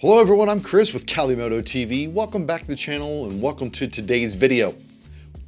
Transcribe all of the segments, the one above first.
Hello everyone, I'm Chris with Cali Moto TV. Welcome back to the channel and welcome to today's video.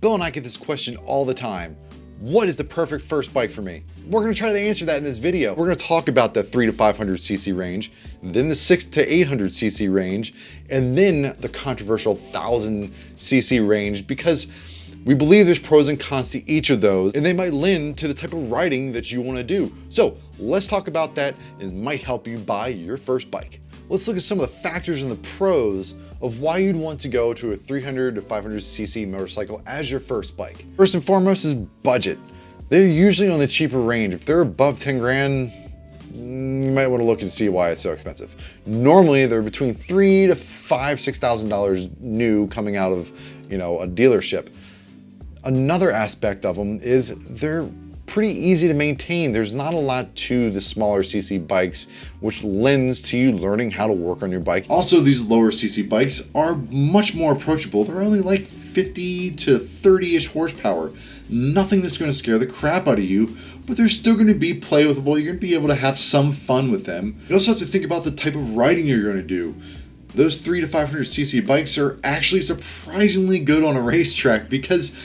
Bill and I get this question all the time. What is the perfect first bike for me? We're going to try to answer that in this video. We're going to talk about the 300 to 500cc range, then the 600 to 800cc range, and then the controversial 1000cc range, because we believe there's pros and cons to each of those, and they might lend to the type of riding that you want to do. So let's talk about that, and it might help you buy your first bike. Let's look at some of the factors and the pros of why you'd want to go to a 300 to 500cc motorcycle as your first bike. First and foremost is budget. They're usually on the cheaper range. If they're above 10 grand, you might want to look and see why it's so expensive. Normally they're between $3,000 to $6,000 new coming out of, a dealership. Another aspect of them is they're pretty easy to maintain. There's not a lot to the smaller CC bikes, which lends to you learning how to work on your bike. Also, these lower CC bikes are much more approachable. They're only like 50 to 30-ish horsepower. Nothing that's going to scare the crap out of you, but they're still going to be playable. You're going to be able to have some fun with them. You also have to think about the type of riding you're going to do. Those 300 to 500cc bikes are actually surprisingly good on a racetrack because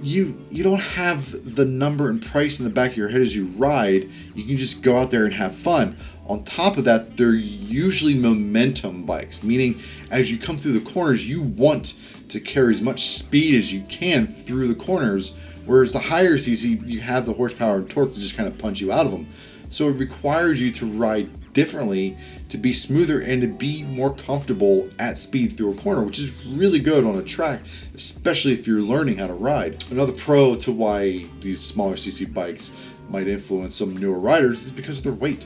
you don't have the number and price in the back of your head as you ride. You can just go out there and have fun. On top of that, they're usually momentum bikes, meaning as you come through the corners, you want to carry as much speed as you can through the corners, whereas the higher CC, you have the horsepower and torque to just kind of punch you out of them. So it requires you to ride differently to be smoother and to be more comfortable at speed through a corner, which is really good on a track, especially if you're learning how to ride. Another pro to why these smaller CC bikes might influence some newer riders is because of their weight.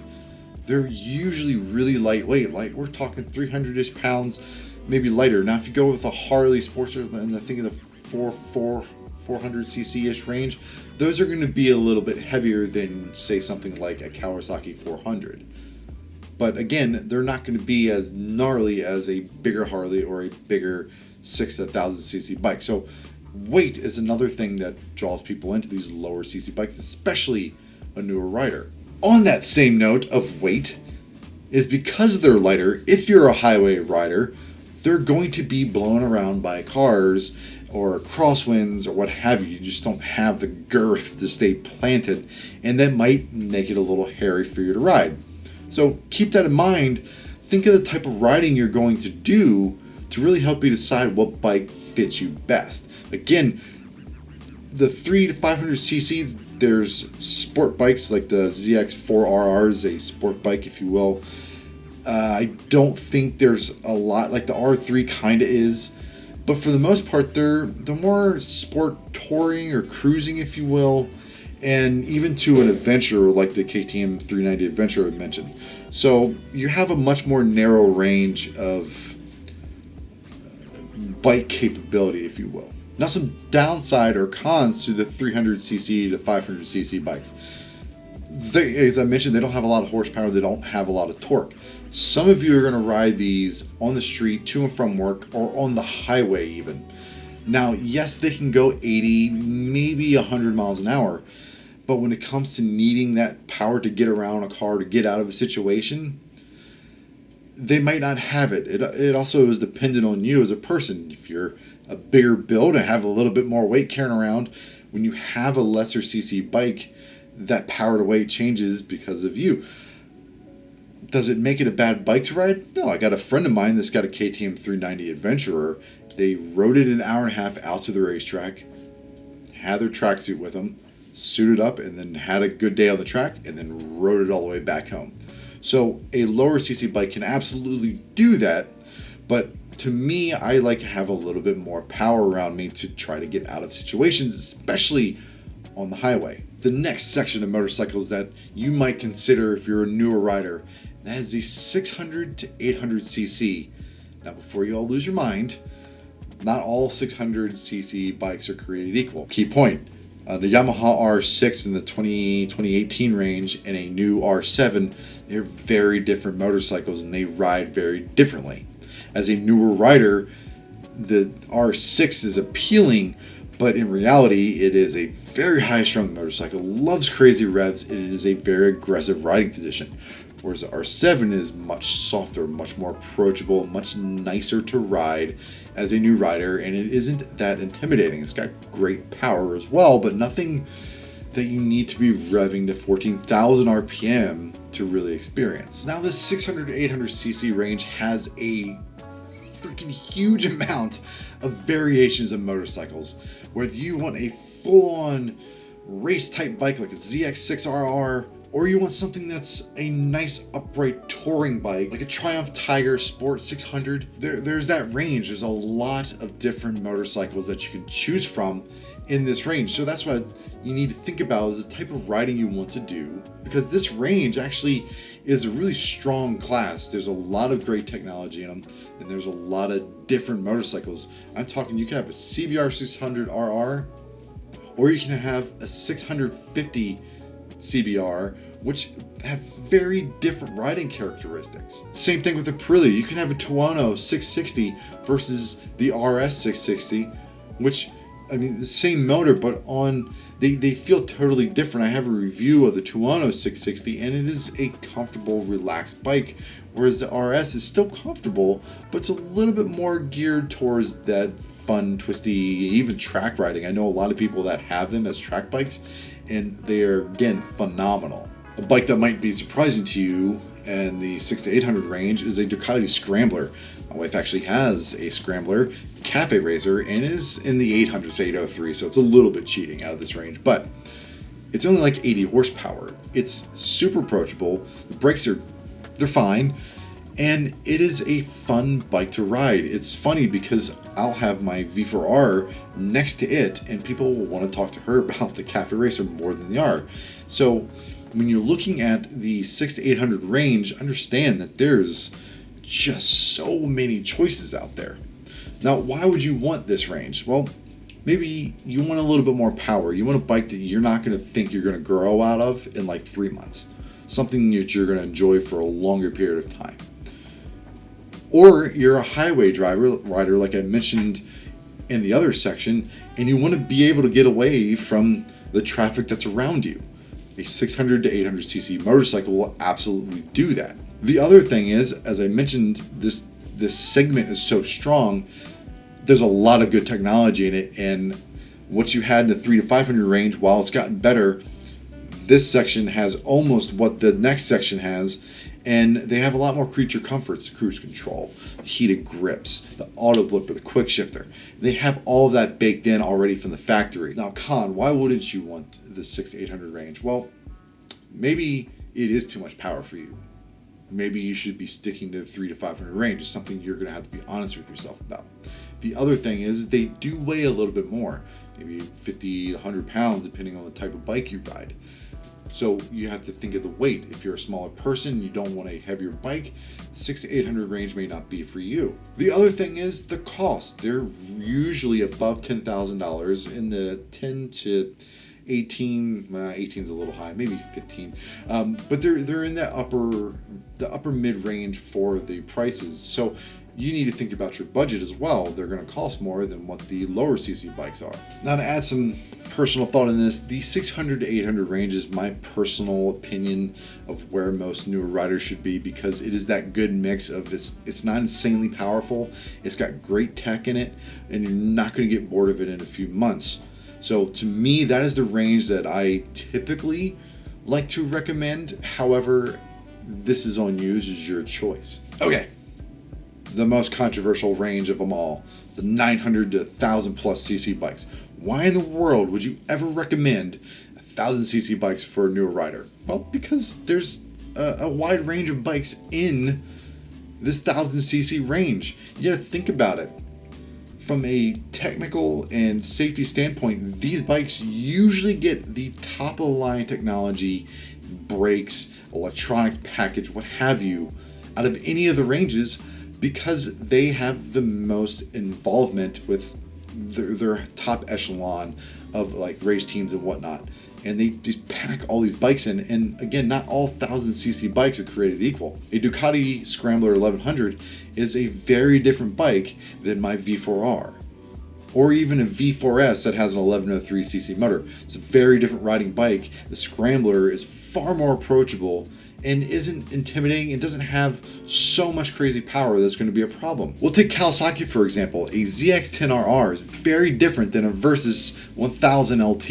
They're usually really lightweight, like we're talking 300-ish pounds, maybe lighter. Now if you go with a Harley Sportster, and I think of the 400cc-ish range, those are going to be a little bit heavier than, say, something like a Kawasaki 400. But again, they're not going to be as gnarly as a bigger Harley or a bigger 6,000 to 1,000cc bike. So weight is another thing that draws people into these lower cc bikes, especially a newer rider. On that same note of weight, is because they're lighter, if you're a highway rider, they're going to be blown around by cars or crosswinds or what have you. You just don't have the girth to stay planted, and that might make it a little hairy for you to ride. So keep that in mind. Think of the type of riding you're going to do to really help you decide what bike fits you best. Again, the 300 to 500cc, there's sport bikes like the ZX4RR is a sport bike, if you will. I don't think there's a lot, like the R3 kind of is, but for the most part, they're more sport touring or cruising, if you will, and even to an adventure like the KTM 390 Adventure I mentioned. So you have a much more narrow range of bike capability, if you will. Now some downside or cons to the 300cc to 500cc bikes. As I mentioned, they don't have a lot of horsepower, they don't have a lot of torque. Some of you are going to ride these on the street to and from work or on the highway even. Now, yes, they can go 80, maybe 100 miles an hour, but when it comes to needing that power to get around a car, to get out of a situation, they might not have it. It also is dependent on you as a person. If you're a bigger build and have a little bit more weight carrying around, when you have a lesser CC bike, that power to weight changes because of you. Does it make it a bad bike to ride? No, I got a friend of mine that's got a KTM 390 Adventurer. They rode it an hour and a half out to the racetrack, had their tracksuit with them, suited up, and then had a good day on the track, and then rode it all the way back home. So a lower CC bike can absolutely do that, but to me, I like to have a little bit more power around me to try to get out of situations, especially on the highway. The next section of motorcycles that you might consider if you're a newer rider, that is the 600 to 800cc. Now, before you all lose your mind, not all 600cc bikes are created equal. Key point. The Yamaha R6 in the 2018 range and a new R7, they're very different motorcycles and they ride very differently. As a newer rider, the R6 is appealing, but in reality, it is a very high-strung motorcycle, loves crazy revs, and it is a very aggressive riding position. whereas the R7 is much softer, much more approachable, much nicer to ride as a new rider, and it isn't that intimidating. It's got great power as well, but nothing that you need to be revving to 14,000 RPM to really experience. Now this 600 to 800cc range has a freaking huge amount of variations of motorcycles. Whether you want a full-on race type bike like a ZX6RR, or you want something that's a nice upright touring bike like a Triumph Tiger Sport 600, there's that range. There's a lot of different motorcycles that you can choose from in this range. So that's what you need to think about, is the type of riding you want to do, because this range actually is a really strong class. There's a lot of great technology in them, and there's a lot of different motorcycles. I'm talking, you can have a CBR 600RR, or you can have a 650 CBR, which have very different riding characteristics. Same thing with the Aprilia. You can have a Tuono 660 versus the RS 660, which, I mean, the same motor, but they feel totally different. I have a review of the Tuono 660, and it is a comfortable, relaxed bike, whereas the RS is still comfortable, but it's a little bit more geared towards that fun, twisty, even track riding. I know a lot of people that have them as track bikes, and they are, again, phenomenal. A bike that might be surprising to you in the 600 to 800 range is a Ducati Scrambler. My wife actually has a Scrambler Cafe Racer, and it is in the 800 to 803, so it's a little bit cheating out of this range, but it's only like 80 horsepower. It's super approachable. The brakes they're fine, and it is a fun bike to ride. It's funny because I'll have my V4R next to it, and people will want to talk to her about the Cafe Racer more than they are. So when you're looking at the 600 to 800 range, understand that there's just so many choices out there. Now, why would you want this range? Well, maybe you want a little bit more power. You want a bike that you're not going to think you're going to grow out of in like 3 months. Something that you're going to enjoy for a longer period of time. Or you're a highway rider, like I mentioned in the other section, and you want to be able to get away from the traffic that's around you. A 600 to 800cc motorcycle will absolutely do that. The other thing is, as I mentioned, this segment is so strong, there's a lot of good technology in it, and what you had in the 300 to 500 range, while it's gotten better, this section has almost what the next section has, and they have a lot more creature comforts: the cruise control, the heated grips, the auto blipper, the quick shifter. They have all of that baked in already from the factory. Now, Con, why wouldn't you want the 600 to 800 range? Well, maybe it is too much power for you. Maybe you should be sticking to the 300 to 500 range. It's something you're going to have to be honest with yourself about. The other thing is they do weigh a little bit more, maybe 50 to 100 pounds, depending on the type of bike you ride. So you have to think of the weight. If you're a smaller person, you don't want a heavier bike, the 600 to 800 range may not be for you. The other thing is the cost. They're usually above $10,000, in the 10 to 18, 18 is a little high, maybe 15, but they're in that upper mid range for the prices. So you need to think about your budget as well. They're going to cost more than what the lower CC bikes are. Now, to add some personal thought in this, the 600 to 800 range is my personal opinion of where most newer riders should be, because it is that good mix of it's not insanely powerful, it's got great tech in it, and you're not going to get bored of it in a few months. So to me, that is the range that I typically like to recommend. However, this is on you, this is your choice. Okay, the most controversial range of them all, the 900 to 1000 plus cc bikes. Why in the world would you ever recommend 1000 cc bikes for a newer rider? Well, because there's a wide range of bikes in this 1000 cc range. You gotta think about it. From a technical and safety standpoint, these bikes usually get the top of the line technology, brakes, electronics package, what have you, out of any of the ranges, because they have the most involvement with their top echelon of like race teams and whatnot. And they just pack all these bikes in, and again, not all 1000 cc bikes are created equal. A Ducati Scrambler 1100 is a very different bike than my V4R, or even a V4S that has an 1103 cc motor. It's a very different riding bike. The Scrambler is far more approachable and isn't intimidating. It doesn't have so much crazy power that's going to be a problem. We'll take Kawasaki for example. A ZX-10RR is very different than a Versys 1000 LT.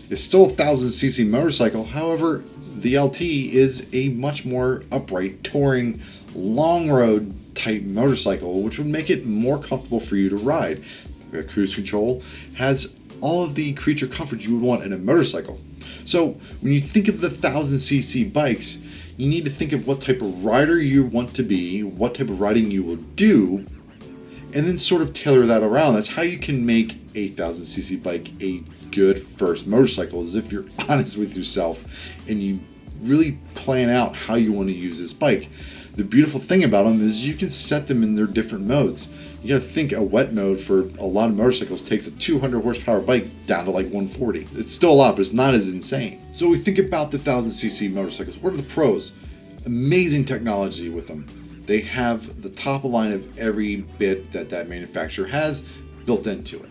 It's still a 1000cc motorcycle, however, the LT is a much more upright, touring, long road type motorcycle, which would make it more comfortable for you to ride. Cruise control has all of the creature comforts you would want in a motorcycle. So when you think of the 1000cc bikes, you need to think of what type of rider you want to be, what type of riding you will do, and then sort of tailor that around. That's how you can make a 1000cc bike a good first motorcycle, is if you're honest with yourself and you really plan out how you want to use this bike. The beautiful thing about them is you can set them in their different modes. You gotta think a wet mode for a lot of motorcycles takes a 200 horsepower bike down to like 140. It's still a lot, but it's not as insane. So we think about the 1000cc motorcycles. What are the pros? Amazing technology with them. They have the top of line of every bit that that manufacturer has built into it.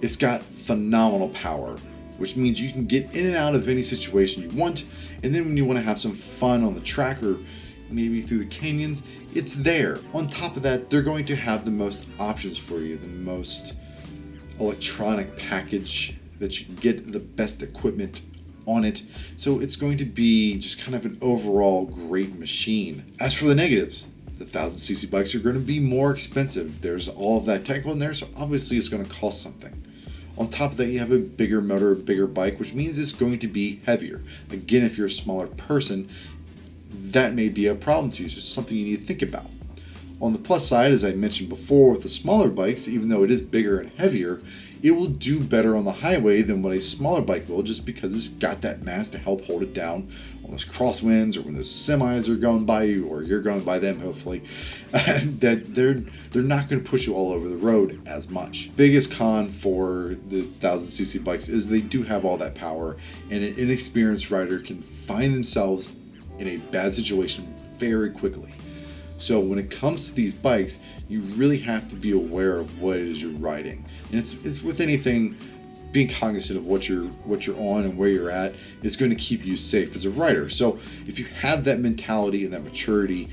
It's got phenomenal power, which means you can get in and out of any situation you want. And then when you want to have some fun on the track or maybe through the canyons, it's there. On top of that, they're going to have the most options for you, the most electronic package that you can get, the best equipment on it. So it's going to be just kind of an overall great machine. As for the negatives, the 1000cc bikes are going to be more expensive. There's all of that technical in there, so obviously it's going to cost something. On top of that, you have a bigger motor, a bigger bike, which means it's going to be heavier. Again, if you're a smaller person, that may be a problem to you. So it's something you need to think about. On the plus side, as I mentioned before, with the smaller bikes, even though it is bigger and heavier, it will do better on the highway than what a smaller bike will, just because it's got that mass to help hold it down on those crosswinds or when those semis are going by you or you're going by them, hopefully, that they're not going to push you all over the road as much. Biggest con for the 1000cc bikes is they do have all that power, and an inexperienced rider can find themselves in a bad situation very quickly. So when it comes to these bikes, you really have to be aware of what it is you're riding. And it's with anything, being cognizant of what you're on and where you're at is going to keep you safe as a rider. So if you have that mentality and that maturity,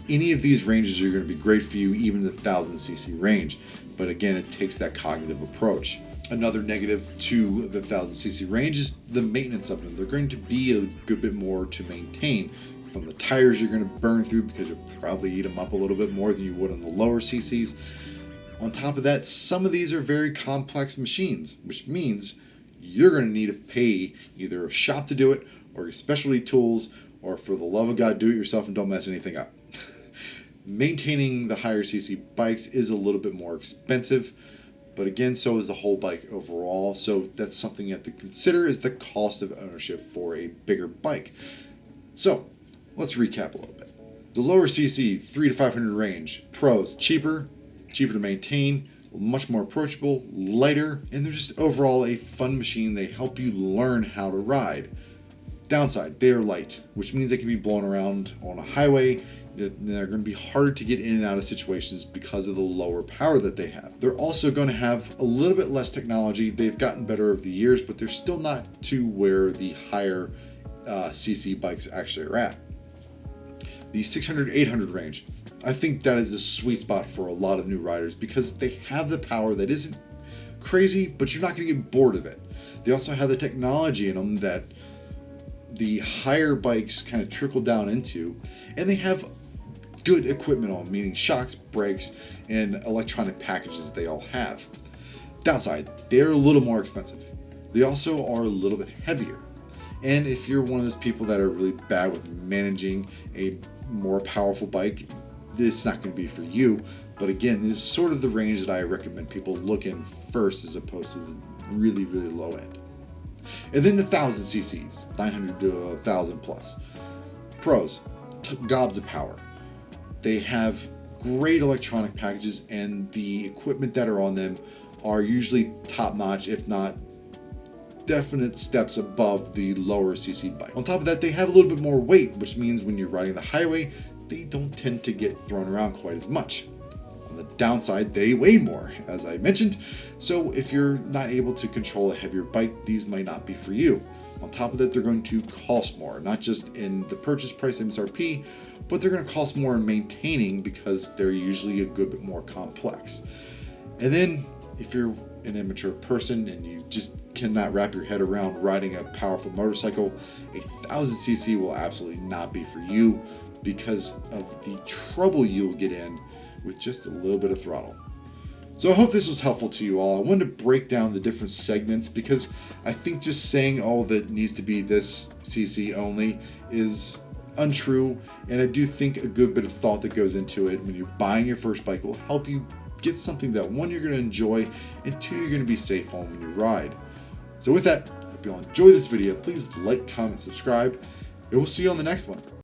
any of these ranges are going to be great for you, even the 1000cc range. But again, it takes that cognitive approach. Another negative to the 1000cc range is the maintenance of them. They're going to be a good bit more to maintain. From the tires you're going to burn through, because you'll probably eat them up a little bit more than you would on the lower CCs. On top of that, some of these are very complex machines, which means you're going to need to pay either a shop to do it, or your specialty tools, or for the love of God, do it yourself and don't mess anything up. Maintaining the higher CC bikes is a little bit more expensive, but again, so is the whole bike overall. So that's something you have to consider, is the cost of ownership for a bigger bike. So let's recap a little bit. The lower CC 300 to 500 range, pros: cheaper to maintain, much more approachable, lighter, and they're just overall a fun machine. They help you learn how to ride. Downside, they are light, which means they can be blown around on a highway. They're going to be harder to get in and out of situations because of the lower power that they have. They're also going to have a little bit less technology. They've gotten better over the years, but they're still not to where the higher CC bikes actually are at. The 600, 800 range, I think that is a sweet spot for a lot of new riders because they have the power that isn't crazy, but you're not going to get bored of it. They also have the technology in them that the higher bikes kind of trickle down into, and they have good equipment on, meaning shocks, brakes, and electronic packages that they all have. Downside, they're a little more expensive. They also are a little bit heavier. And if you're one of those people that are really bad with managing a more powerful bike, it's not going to be for you. But again, this is sort of the range that I recommend people look in first, as opposed to the really, really low end. And then the 1000 cc's, 900 to 1000 plus. Pros, gobs of power. They have great electronic packages, and the equipment that are on them are usually top notch, if not definite steps above the lower CC bike. On top of that, they have a little bit more weight, which means when you're riding the highway, they don't tend to get thrown around quite as much. On the downside, they weigh more, as I mentioned, so if you're not able to control a heavier bike, these might not be for you. On top of that, they're going to cost more, not just in the purchase price MSRP, but they're going to cost more in maintaining because they're usually a good bit more complex. And then if you're an immature person and you just cannot wrap your head around riding a powerful motorcycle, a 1000cc will absolutely not be for you because of the trouble you'll get in with just a little bit of throttle. So I hope this was helpful to you all. I wanted to break down the different segments because I think just saying, oh, that needs to be this cc only is untrue, and I do think a good bit of thought that goes into it when you're buying your first bike will help you get something that, one, you're going to enjoy, and two, you're going to be safe on when you ride. So with that, I hope you all enjoy this video. Please like, comment, subscribe, and we'll see you on the next one.